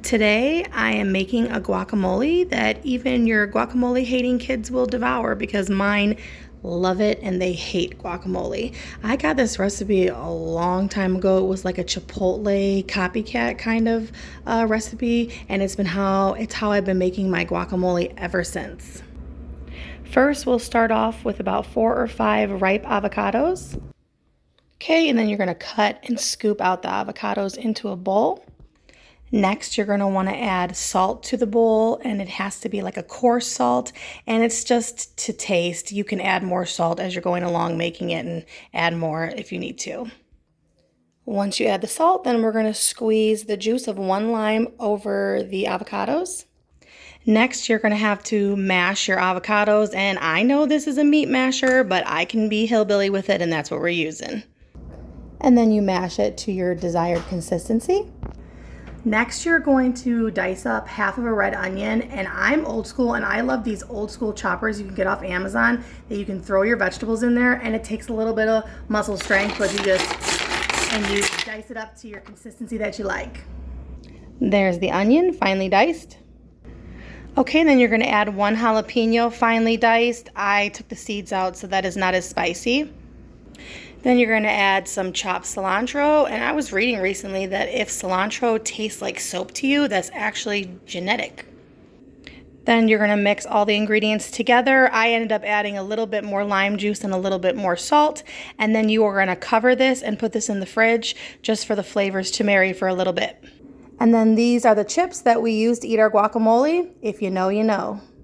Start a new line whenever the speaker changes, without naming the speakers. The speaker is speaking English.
Today I am making a guacamole that even your guacamole hating kids will devour because mine love it and they hate guacamole. I got this recipe a long time ago. It was like a Chipotle copycat kind of recipe, and it's how I've been making my guacamole ever since. First, we'll start off with about 4 or 5 ripe avocados. Okay, and then you're going to cut and scoop out the avocados into a bowl. Next, you're going to want to add salt to the bowl, and it has to be like a coarse salt, and it's just to taste. You can add more salt as you're going along making it and add more if you need to. Once you add the salt, then we're going to squeeze the juice of 1 lime over the avocados. Next, you're going to have to mash your avocados, and I know this is a meat masher, but I can be hillbilly with it, and that's what we're using. And then you mash it to your desired consistency. Next, you're going to dice up half of a red onion, and I'm old school and I love these old school choppers you can get off Amazon that you can throw your vegetables in there, and it takes a little bit of muscle strength, but you dice it up to your consistency that you like. There's the onion finely diced. Okay, then you're going to add 1 jalapeno finely diced. I took the seeds out so that is not as spicy. Then you're going to add some chopped cilantro, and I was reading recently that if cilantro tastes like soap to you, that's actually genetic. Then you're going to mix all the ingredients together. I ended up adding a little bit more lime juice and a little bit more salt, and then you are going to cover this and put this in the fridge just for the flavors to marry for a little bit. And then these are the chips that we use to eat our guacamole. If you know, you know.